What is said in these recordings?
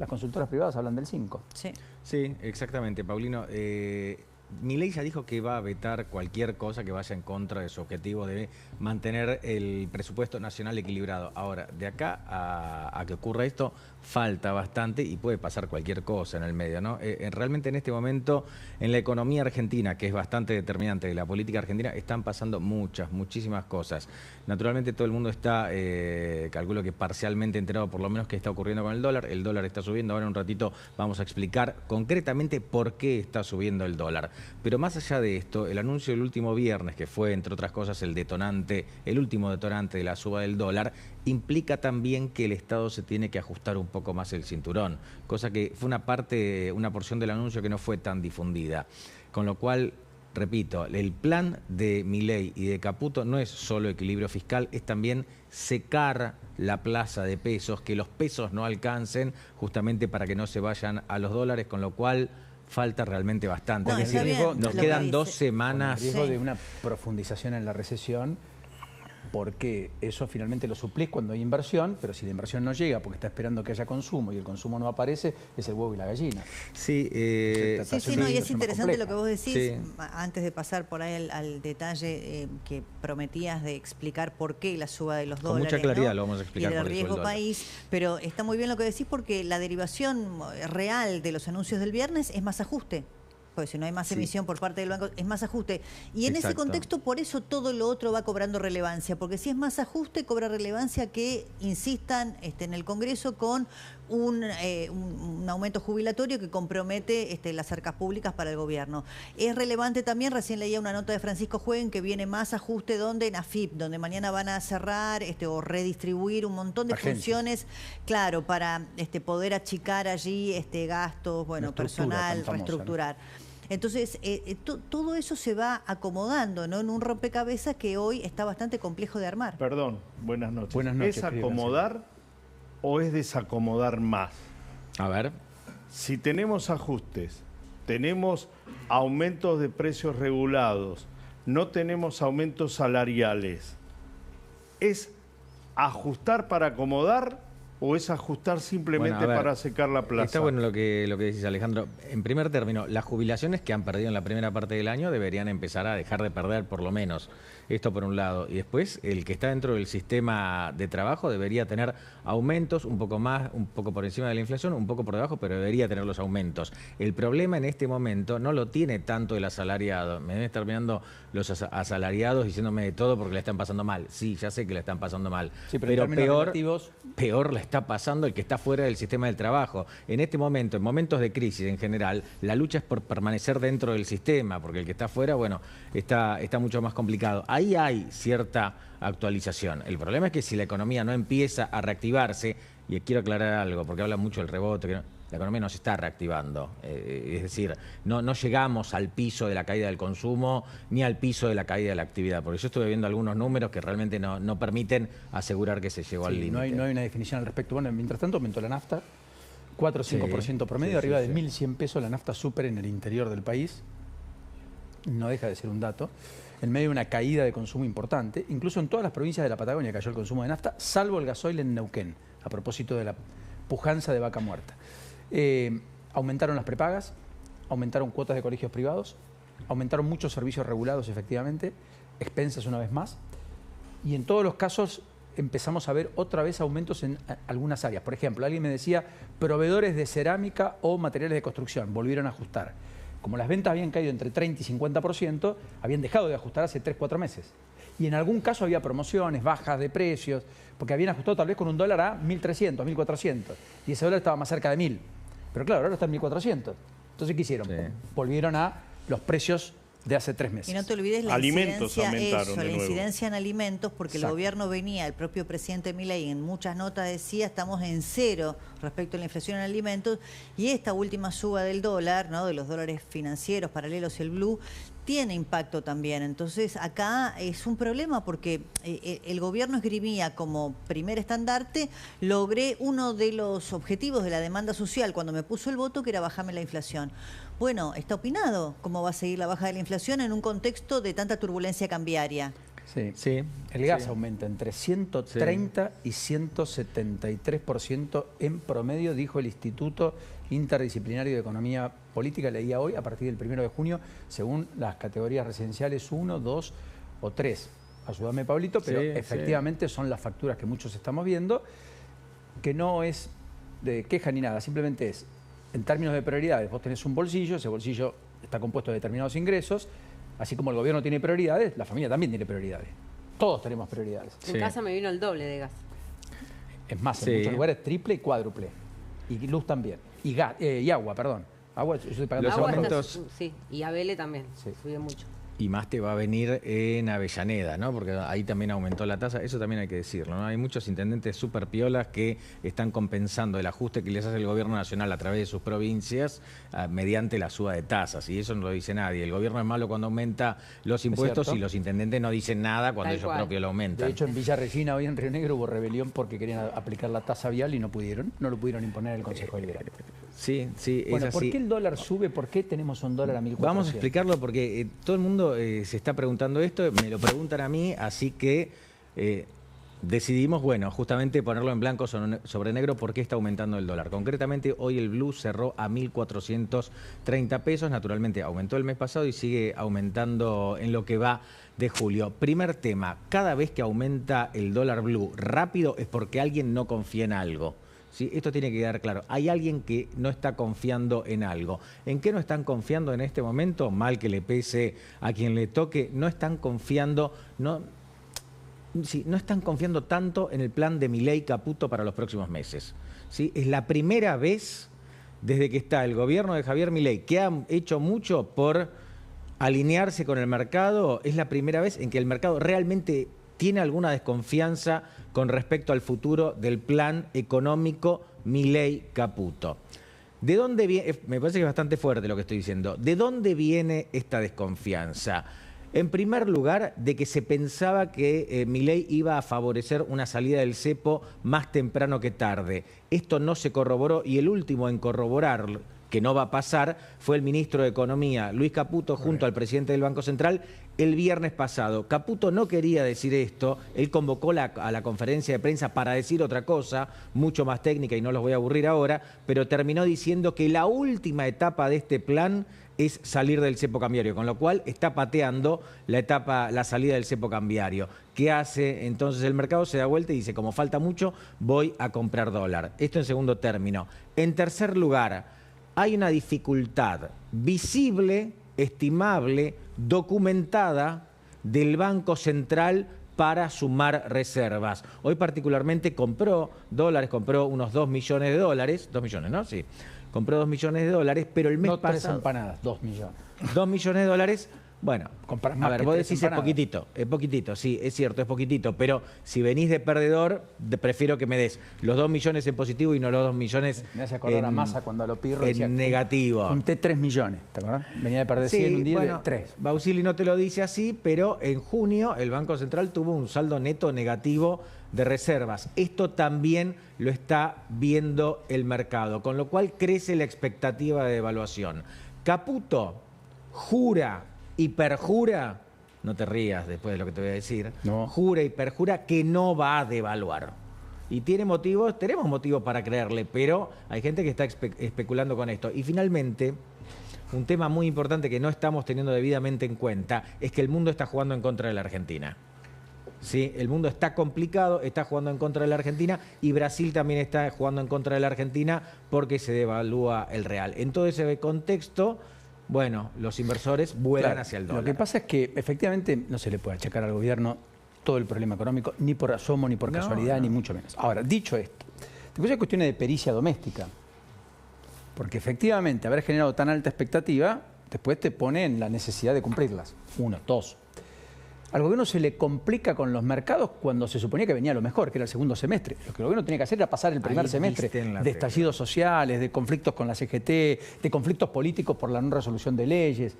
las consultoras privadas hablan del 5. Sí. Sí, exactamente, Paulino. Milei ya dijo que va a vetar cualquier cosa que vaya en contra de su objetivo de mantener el presupuesto nacional equilibrado. Ahora, de acá a que ocurra esto, falta bastante y puede pasar cualquier cosa en el medio, ¿no? Realmente en este momento, en la economía argentina, que es bastante determinante de la política argentina, están pasando muchísimas cosas. Naturalmente todo el mundo está, calculo que parcialmente enterado por lo menos qué está ocurriendo con el dólar. El dólar está subiendo, ahora en un ratito vamos a explicar concretamente por qué está subiendo el dólar. Pero más allá de esto, el anuncio del último viernes, que fue, entre otras cosas, el último detonante de la suba del dólar, implica también que el Estado se tiene que ajustar un poco más el cinturón, cosa que fue una porción del anuncio que no fue tan difundida. Con lo cual, repito, el plan de Milei y de Caputo no es solo equilibrio fiscal, es también secar la plaza de pesos, que los pesos no alcancen justamente para que no se vayan a los dólares, con lo cual falta realmente bastante. No, es decir, nos quedan 2 semanas. Con el riesgo de una profundización en la recesión, porque eso finalmente lo suplís cuando hay inversión, pero si la inversión no llega porque está esperando que haya consumo y el consumo no aparece, es el huevo y la gallina. Sí, no, y es interesante lo que vos decís, sí. Antes de pasar por ahí al detalle que prometías de explicar por qué la suba de los dólares. Con mucha claridad, ¿no? lo vamos a explicar. Y del riesgo país, pero está muy bien lo que decís porque la derivación real de los anuncios del viernes es más ajuste. Pues si no hay más emisión por parte del banco, es más ajuste. Y en ese contexto, por eso todo lo otro va cobrando relevancia, porque si es más ajuste, cobra relevancia que insistan en el Congreso con un aumento jubilatorio que compromete las arcas públicas para el gobierno. Es relevante también, recién leía una nota de Francisco Jueguen, que viene más ajuste donde en AFIP, donde mañana van a cerrar o redistribuir un montón de funciones, claro, para poder achicar allí gastos, personal, reestructurar. ¿No? Entonces, todo eso se va acomodando, ¿no? En un rompecabezas que hoy está bastante complejo de armar. Perdón, buenas noches. Buenas noches. ¿Es acomodar o es desacomodar más? A ver. Si tenemos ajustes, tenemos aumentos de precios regulados, no tenemos aumentos salariales, ¿es ajustar para acomodar o es ajustar simplemente para secar la plaza? Está bueno lo que decís, Alejandro. En primer término, las jubilaciones que han perdido en la primera parte del año deberían empezar a dejar de perder por lo menos. Esto por un lado. Y después, el que está dentro del sistema de trabajo debería tener aumentos un poco más, un poco por encima de la inflación, un poco por debajo, pero debería tener los aumentos. El problema en este momento no lo tiene tanto el asalariado. Me deben estar mirando los asalariados diciéndome de todo porque le están pasando mal. Sí, ya sé que le están pasando mal. Sí, pero peor le está pasando el que está fuera del sistema del trabajo. En este momento, en momentos de crisis en general, la lucha es por permanecer dentro del sistema, porque el que está fuera, está mucho más complicado. Ahí hay cierta actualización. El problema es que si la economía no empieza a reactivarse, y quiero aclarar algo, porque habla mucho del rebote, que la economía no se está reactivando. Es decir, no llegamos al piso de la caída del consumo ni al piso de la caída de la actividad. Porque yo estuve viendo algunos números que realmente no permiten asegurar que se llegó al límite. No hay una definición al respecto. Bueno, mientras tanto aumentó la nafta, 4 o 5% promedio, arriba de 1.100 pesos la nafta súper en el interior del país. No deja de ser un dato. En medio de una caída de consumo importante, incluso en todas las provincias de la Patagonia cayó el consumo de nafta, salvo el gasoil en Neuquén, a propósito de la pujanza de vaca muerta. Aumentaron las prepagas, aumentaron cuotas de colegios privados, aumentaron muchos servicios regulados efectivamente, expensas una vez más, y en todos los casos empezamos a ver otra vez aumentos en algunas áreas. Por ejemplo, alguien me decía, proveedores de cerámica o materiales de construcción, volvieron a ajustar. Como las ventas habían caído entre 30 y 50%, habían dejado de ajustar hace 3-4 meses. Y en algún caso había promociones, bajas de precios, porque habían ajustado tal vez con un dólar a 1.300, 1.400, y ese dólar estaba más cerca de 1.000. Pero claro, ahora está en 1.400. Entonces, ¿qué hicieron? Volvieron a los precios de hace 3 meses. Y no te olvides la incidencia en alimentos, porque el gobierno venía, el propio presidente Milei en muchas notas decía, estamos en cero respecto a la inflación en alimentos, y esta última suba del dólar, ¿no? De los dólares financieros paralelos y el blue, tiene impacto también. Entonces acá es un problema porque el gobierno esgrimía como primer estandarte, logré uno de los objetivos de la demanda social cuando me puso el voto, que era bajarme la inflación. Bueno, está opinado cómo va a seguir la baja de la inflación en un contexto de tanta turbulencia cambiaria. Sí. Sí. El gas Sí. aumenta entre 130 y 173% en promedio, dijo el Instituto Interdisciplinario de Economía Política, leía hoy, a partir del 1 de junio, según las categorías residenciales 1, 2 o 3. Ayúdame, Pablito, pero Sí, efectivamente son las facturas que muchos estamos viendo, que no es de queja ni nada, simplemente es, en términos de prioridades, vos tenés un bolsillo, ese bolsillo está compuesto de determinados ingresos, así como el gobierno tiene prioridades, la familia también tiene prioridades. Todos tenemos prioridades. Sí. En casa me vino el doble de gas. Es más, Sí. en muchos lugares triple y cuádruple. Y luz también. Y, y agua, perdón. Agua, yo estoy pagando Los Agua agua. aumentos- sí, y Abele también, Sí. subió mucho. Y más te va a venir en Avellaneda, ¿no? Porque ahí también aumentó la tasa, eso también hay que decirlo, ¿no? Hay muchos intendentes súper piolas que están compensando el ajuste que les hace el gobierno nacional a través de sus provincias mediante la suba de tasas, y eso no lo dice nadie. El gobierno es malo cuando aumenta los impuestos cierto. y los intendentes no dicen nada cuando Tal ellos cual. propios lo aumentan. De hecho, en Villa Regina, hoy en Río Negro, hubo rebelión porque querían aplicar la tasa vial y no pudieron. No lo pudieron imponer el Consejo Deliberante. Sí, sí, Bueno, es ¿por así. qué el dólar sube? ¿Por qué tenemos un dólar a 1.400? Vamos a explicarlo porque todo el mundo se está preguntando esto, me lo preguntan a mí, así que decidimos, bueno, justamente ponerlo en blanco sobre negro por qué está aumentando el dólar. Concretamente, hoy el blue cerró a 1.430 pesos, naturalmente aumentó el mes pasado y sigue aumentando en lo que va de julio. Primer tema, cada vez que aumenta el dólar blue rápido es porque alguien no confía en algo. ¿Sí? Esto tiene que quedar claro. Hay alguien que no está confiando en algo. ¿En qué no están confiando en este momento? Mal que le pese a quien le toque, no están confiando, no están confiando tanto en el plan de Milei Caputo para los próximos meses. ¿Sí? Es la primera vez desde que está el gobierno de Javier Milei, que ha hecho mucho por alinearse con el mercado, es la primera vez en que el mercado realmente tiene alguna desconfianza con respecto al futuro del plan económico Milei Caputo. ¿De dónde viene? Me parece que es bastante fuerte lo que estoy diciendo. ¿De dónde viene esta desconfianza? En primer lugar, de que se pensaba que Milei iba a favorecer una salida del cepo más temprano que tarde. Esto no se corroboró y el último en corroborar que no va a pasar fue el ministro de Economía, Luis Caputo, junto al presidente del Banco Central, el viernes pasado. Caputo no quería decir esto, él convocó a la conferencia de prensa para decir otra cosa, mucho más técnica y no los voy a aburrir ahora, pero terminó diciendo que la última etapa de este plan es salir del cepo cambiario, con lo cual está pateando la salida del cepo cambiario. ¿Qué hace? Entonces el mercado se da vuelta y dice, como falta mucho, voy a comprar dólar. Esto en segundo término. En tercer lugar, hay una dificultad visible, estimable, documentada del Banco Central para sumar reservas. Hoy particularmente compró dólares, compró unos 2 millones de dólares, 2 millones, ¿no? Sí, compró 2 millones de dólares, pero el mes No tres pasado... empanadas, 2 millones. 2 millones de dólares, bueno, Compras a más ver, que vos tres decís empanadas. es poquitito, sí, es cierto, es poquitito, pero si venís de perdedor, prefiero que me des los 2 millones en positivo y no los 2 millones Me hace acordar a Massa cuando a lo Pirro decía, en negativo. junté 3 millones, ¿te acuerdas? Venía de perder 100 un día bueno, de 3. Bausili no te lo dice así, pero en junio el Banco Central tuvo un saldo neto negativo de reservas. Esto también lo está viendo el mercado, con lo cual crece la expectativa de devaluación. Caputo jura y perjura, no te rías después de lo que te voy a decir, No. jura y perjura que no va a devaluar. Y tiene motivos, tenemos motivos para creerle, pero hay gente que está especulando con esto. Y finalmente, un tema muy importante que no estamos teniendo debidamente en cuenta es que el mundo está jugando en contra de la Argentina. ¿Sí? El mundo está complicado, está jugando en contra de la Argentina y Brasil también está jugando en contra de la Argentina porque se devalúa el real. En todo ese contexto, bueno, los inversores vuelan hacia el dólar. Lo que pasa es que efectivamente no se le puede achacar al gobierno todo el problema económico, ni por asomo, ni por casualidad, ni mucho menos. Ahora, dicho esto, después hay cuestiones de pericia doméstica, porque efectivamente haber generado tan alta expectativa, después te pone en la necesidad de cumplirlas. 1, 2. Al gobierno se le complica con los mercados cuando se suponía que venía lo mejor, que era el segundo semestre. Lo que el gobierno tenía que hacer era pasar el primer Ahí semestre diste en la de tecla. estallidos sociales, de conflictos con la CGT, de conflictos políticos por la no resolución de leyes.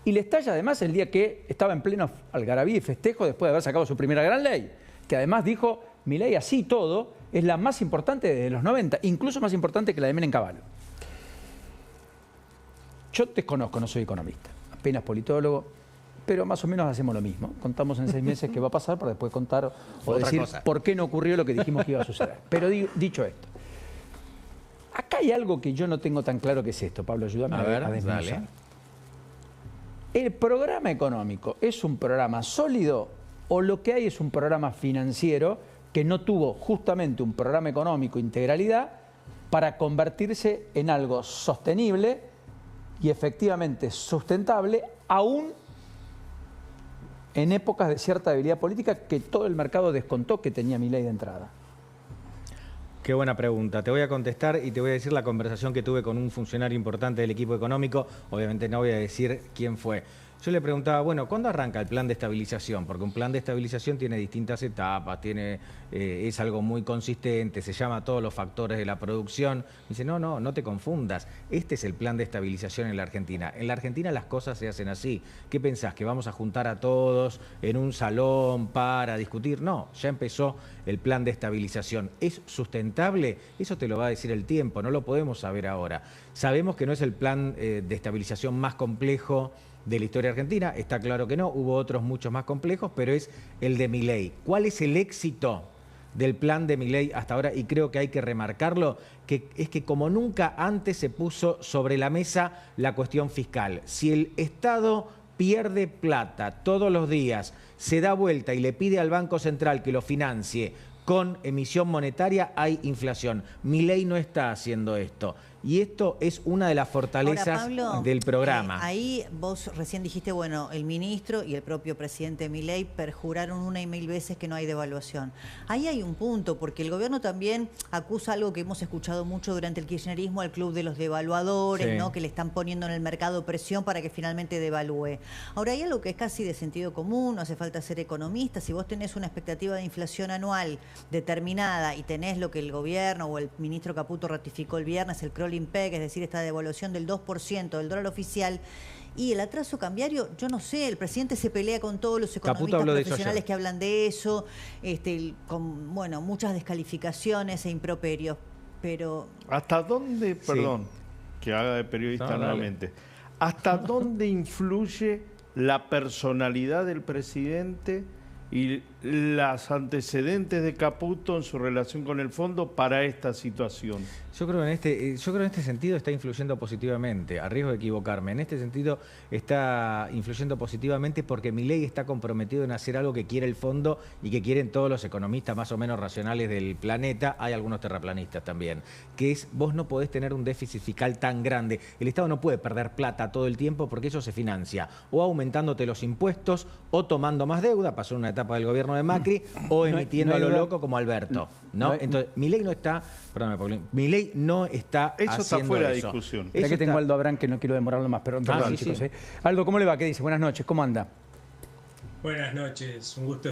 Y le estalla además el día que estaba en pleno algarabía y festejo después de haber sacado su primera gran ley, que además dijo, mi ley así todo es la más importante desde los 90, incluso más importante que la de Menem Cavallo. Yo desconozco, no soy economista, apenas politólogo, pero más o menos hacemos lo mismo. Contamos en 6 meses qué va a pasar para después contar o Otra decir cosa. por qué no ocurrió lo que dijimos que iba a suceder. Pero dicho esto, acá hay algo que yo no tengo tan claro que es esto, Pablo, ayúdame A ver, desmenuzar. dale. ¿El programa económico es un programa sólido o lo que hay es un programa financiero que no tuvo justamente un programa económico integralidad para convertirse en algo sostenible y efectivamente sustentable, aún en épocas de cierta debilidad política que todo el mercado descontó que tenía Milei de entrada? Qué buena pregunta. Te voy a contestar y te voy a decir la conversación que tuve con un funcionario importante del equipo económico. Obviamente no voy a decir quién fue. Yo le preguntaba, bueno, ¿cuándo arranca el plan de estabilización? Porque un plan de estabilización tiene distintas etapas, es algo muy consistente, se llama todos los factores de la producción. Me dice, no te confundas. Este es el plan de estabilización en la Argentina. En la Argentina las cosas se hacen así. ¿Qué pensás? ¿Que vamos a juntar a todos en un salón para discutir? No, ya empezó el plan de estabilización. ¿Es sustentable? Eso te lo va a decir el tiempo, no lo podemos saber ahora. Sabemos que no es el plan de estabilización más complejo de la historia argentina, está claro que no, hubo otros muchos más complejos, pero es el de Milei. ¿Cuál es el éxito del plan de Milei hasta ahora? Y creo que hay que remarcarlo, que es que como nunca antes se puso sobre la mesa la cuestión fiscal. Si el Estado pierde plata todos los días, se da vuelta y le pide al Banco Central que lo financie con emisión monetaria, hay inflación. Milei no está haciendo esto. Y esto es una de las fortalezas Ahora, Pablo, del programa. Ahí vos recién dijiste, bueno, el ministro y el propio presidente Milei perjuraron 1 y 1000 veces que no hay devaluación. Ahí hay un punto, porque el gobierno también acusa algo que hemos escuchado mucho durante el kirchnerismo, al club de los devaluadores, Sí. ¿no? Que le están poniendo en el mercado presión para que finalmente devalúe. Ahora, hay algo que es casi de sentido común, no hace falta ser economista. Si vos tenés una expectativa de inflación anual determinada y tenés lo que el gobierno o el ministro Caputo ratificó el viernes, el crawling peg, es decir, esta devaluación del 2% del dólar oficial, y el atraso cambiario, yo no sé, el presidente se pelea con todos los economistas profesionales que hablan de eso, con bueno, muchas descalificaciones e improperios, pero... ¿Hasta dónde, perdón, que haga de periodista nuevamente, hasta dónde influye la personalidad del presidente y los antecedentes de Caputo en su relación con el fondo para esta situación? Yo creo que en este sentido está influyendo positivamente, a riesgo de equivocarme. En este sentido está influyendo positivamente porque Milei está comprometido en hacer algo que quiere el fondo y que quieren todos los economistas más o menos racionales del planeta. Hay algunos terraplanistas también, que es vos no podés tener un déficit fiscal tan grande. El Estado no puede perder plata todo el tiempo porque eso se financia o aumentándote los impuestos o tomando más deuda, pasó en una etapa del gobierno de Macri, o emitiendo a lo loco como Alberto, ¿no? Entonces, Milei no está, perdóname, Paulín, Milei no está eso haciendo está fuera de eso. discusión. Espera que tengo a Aldo Abrán, que no quiero demorarlo más, perdón, Sí, chicos. sí. Aldo, ¿cómo le va? ¿Qué dice? Buenas noches, ¿cómo anda? Buenas noches, un gusto